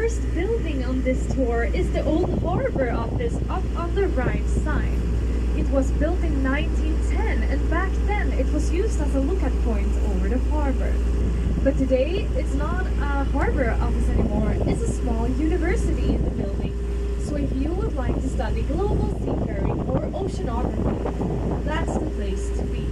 first building on this tour is the old harbor office up on the right side. It was built in 1910, and back then it was used as a lookout point over the harbor. But today it's not a harbor office anymore, it's a small university in the building. So if you would like to study global seafaring or oceanography, that's the place to be.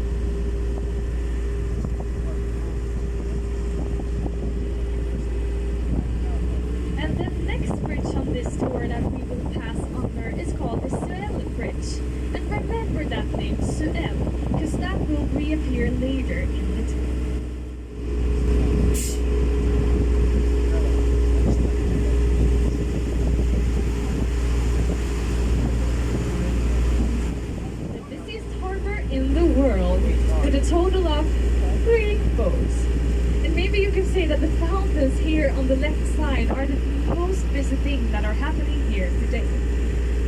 And the next bridge on this tour that we will pass under is called the Suel Bridge. And remember that name, Suel, because that will reappear later in the tour. The busiest harbor in the world, with a total of 3 boats. And maybe you can say that the fountains here on the left side are the most busy thing that are happening here today.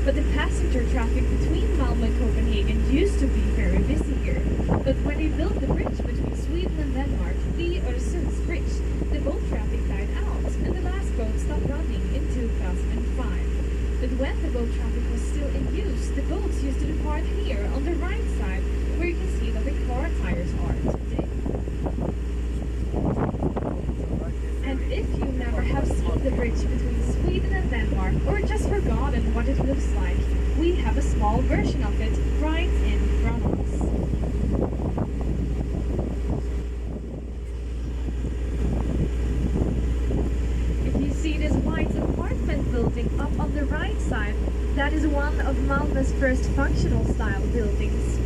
But the passenger traffic between Malmo and Copenhagen used to be very busy here. But when they built the bridge between Sweden and Denmark, the Bridge, the boat traffic died out and the last boat stopped running in 2005. But when the boat traffic was still in use, the boats used to depart here on the right side, where you can see that the car tires are today. And if you never have seen the bridge between Sweden and Denmark, or just forgotten what it looks like, we have a small version of it right in front of us. If you see this white apartment building up on the right side, that is one of Malmö's first functional style buildings.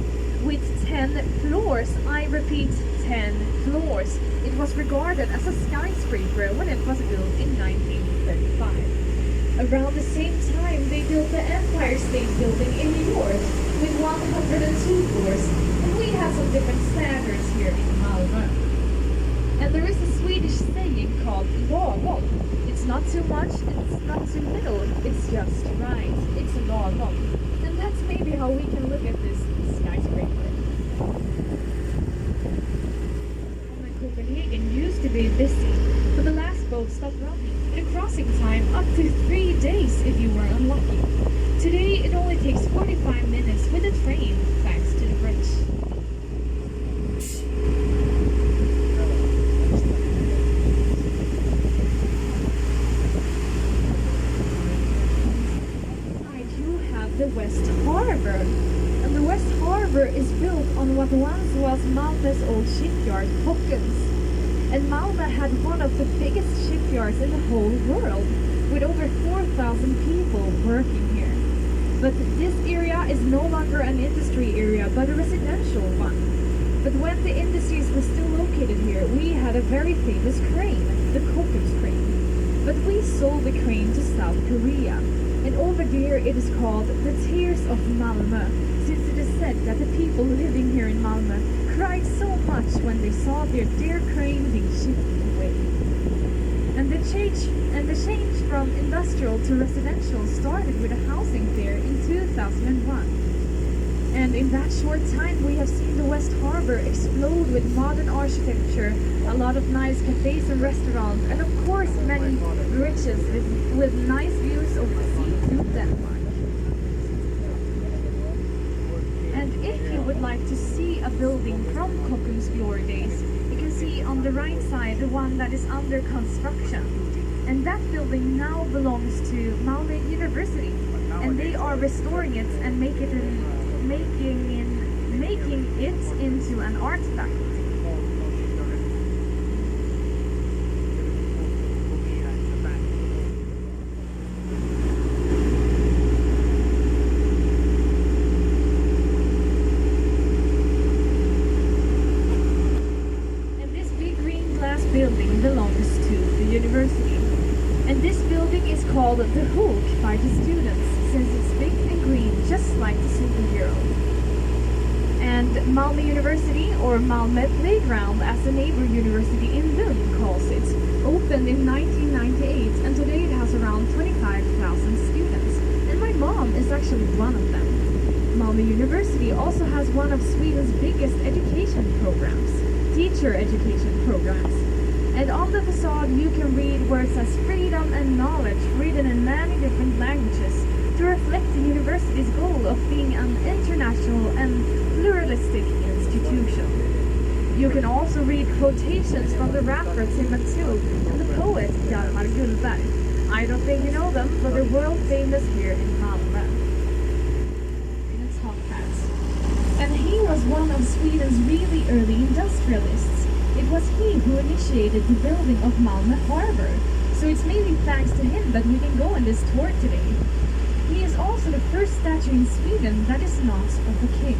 With 10 floors, I repeat, 10 floors. It was regarded as a skyscraper when it was built in 1935. Around the same time, they built the Empire State Building in New York with 102 floors, and we have some different standards here in Malmö. And there is a Swedish saying called lagom. It's not too much, it's not too little, it's just right. It's lagom. And that's maybe how we can look at this skyscraper. Copenhagen used to be busy, but the last boat stopped running. The crossing time up to 3 days if you were unlucky. Today it only takes 45 minutes with a train thanks to the bridge. Inside you have the West Harbor. And the West Harbor is built on what once was Malmö's old shipyard, Kockums. And Malmö had one of the biggest shipyards in the whole world, with over 4,000 people working here. But this area is no longer an industry area, but a residential one. But when the industries were still located here, we had a very famous crane, the Kockums crane. But we sold the crane to South Korea. And over there it is called the Tears of Malmö, since it is said that the people living here in Malmö cried so much when they saw their dear crane being shifted away. And the change from industrial to residential started with a housing fair in 2001. And in that short time we have seen the West Harbor explode with modern architecture, a lot of nice cafes and restaurants, and of course many bridges with nice views of the sea to Denmark. And if you would like to see a building from Kockums glory days, you can see on the right side the one that is under construction. And that building now belongs to Malmö University, and they are restoring it and making it into an art faculty. Building belongs to the university, and this building is called the Hulk by the students since it's big and green, just like the superhero. And Malmö University, or Malmö Playground as the neighbor university in Lund calls it, opened in 1998, and today it has around 25,000 students, and my mom is actually one of them. Malmö University also has one of Sweden's biggest education programs, teacher education programs. And on the facade you can read words as freedom and knowledge written in many different languages to reflect the university's goal of being an international and pluralistic institution. You can also read quotations from the rapper Timbuktu and the poet Hjalmar Gullberg. I don't think you know them, but they're world famous here in Malmö. In a top hat. And he was one of Sweden's really early industrialists. It was he who initiated the building of Malmö Harbor, so it's mainly thanks to him that you can go on this tour today. He is also the first statue in Sweden that is not of the king.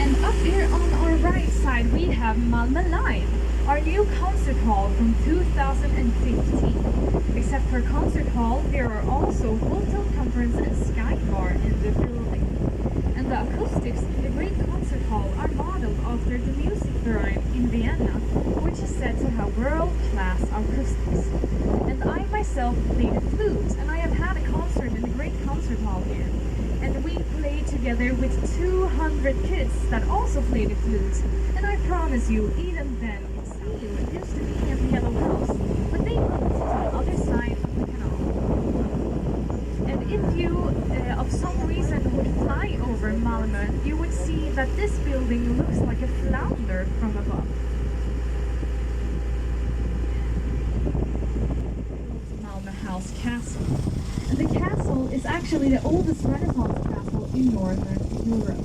And up here on our right side we have Malmö Line, our new concert hall from 2015. Except for concert hall, there are also hotel, conference and sky bar in the building. And the acoustics in the great concert hall are modeled after the music verein in Vienna, which is said to have world-class acoustics. And I myself play the flute, and I have had a concert in the great concert hall here. And we played together with 200 kids that also play the flute. And I promise you, even then, it used to be in the yellow house, but they moved to the other side of the canal. And if you, of some reason, would fly over Malmö, you would see that this building looks like a flounder from above. Malmö House Castle. And the castle is actually the oldest Renaissance castle in Northern Europe.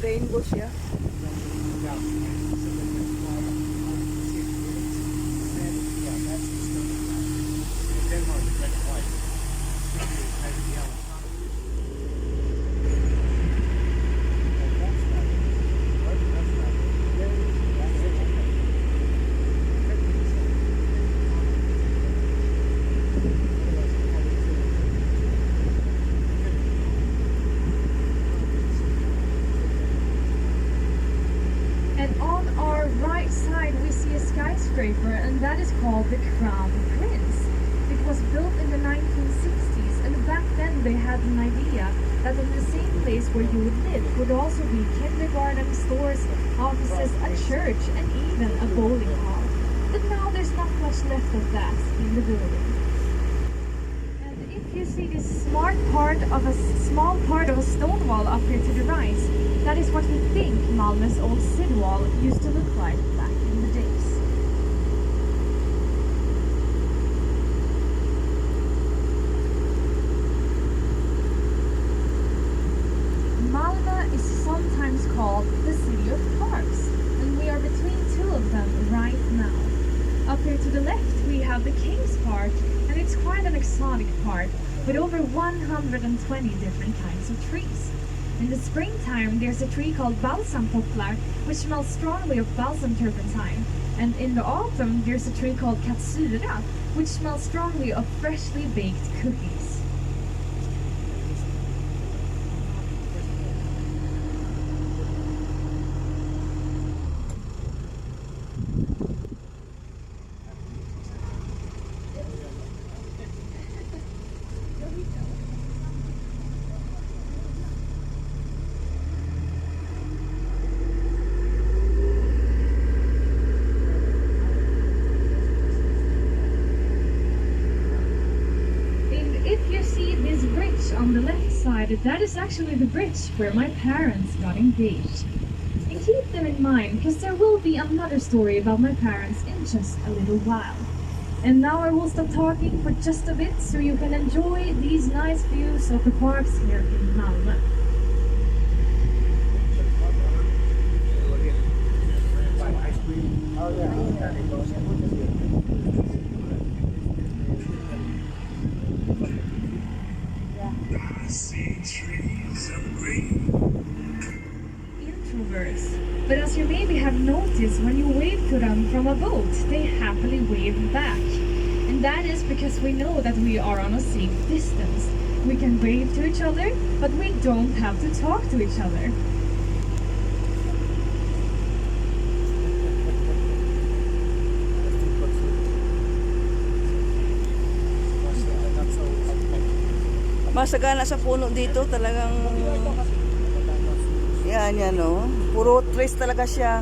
Rainbow siya. Skyscraper, and that is called the Crown Prince. It was built in the 1960s, and back then they had an idea that in the same place where you would live would also be kindergarten, stores, offices, a church, and even a bowling hall. But now there's not much left of that in the building. And if you see this small part of a stone wall up here to the right, that is what we think Malmö's old city wall used to look like back in the days. Malmö is sometimes called the city of parks, and we are between two of them right now. Up here to the left we have the King's Park, and it's quite an exotic park with over 120 different kinds of trees. In the springtime there's a tree called balsam poplar, which smells strongly of balsam turpentine. And in the autumn there's a tree called katsura, which smells strongly of freshly baked cookies. On the left side, that is actually the bridge where my parents got engaged. And keep them in mind, because there will be another story about my parents in just a little while. And now I will stop talking for just a bit so you can enjoy these nice views of the parks here in Malmö. Introverts. But as you maybe have noticed, when you wave to them from a boat, they happily wave back. And that is because we know that we are on a safe distance. We can wave to each other, but we don't have to talk to each other. Masagana sa puno dito, talagang yan oh. Puro trees talaga siya.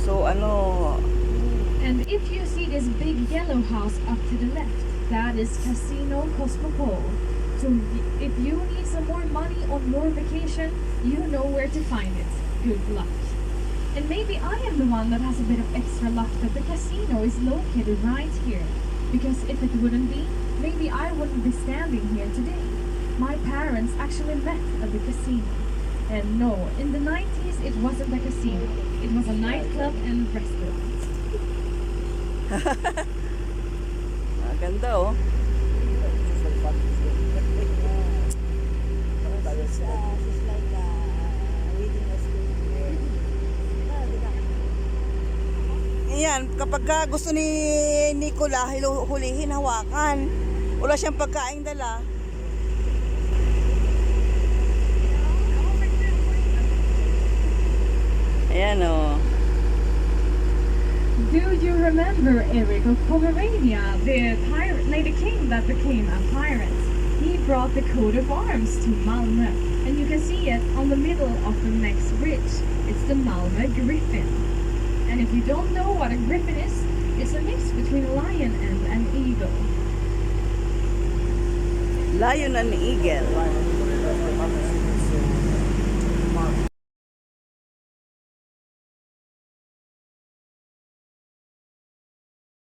So ano, And if you see this big yellow house up to the left, that is Casino Cosmopol. So if you need some more money on your vacation, you know where to find it. Good luck. And maybe I am the one that has a bit of extra luck that the casino is located right here. Because if it wouldn't be, maybe I wouldn't be standing here today. My parents actually met at the casino. And no, in the 90s it wasn't a casino. It was a nightclub and restaurant. ganda oh. Yan, kapag gusto ni Nicola hulihin, hawakan. Wala siyang pagkain dala. Ayan oh. Do you remember Eric of Pomerania, the king that became a pirate? He brought the coat of arms to Malmo, and you can see it on the middle of the next bridge. It's the Malmo Griffin. And if you don't know what a griffin is, it's a mix between a lion and an eagle. Lion and eagle.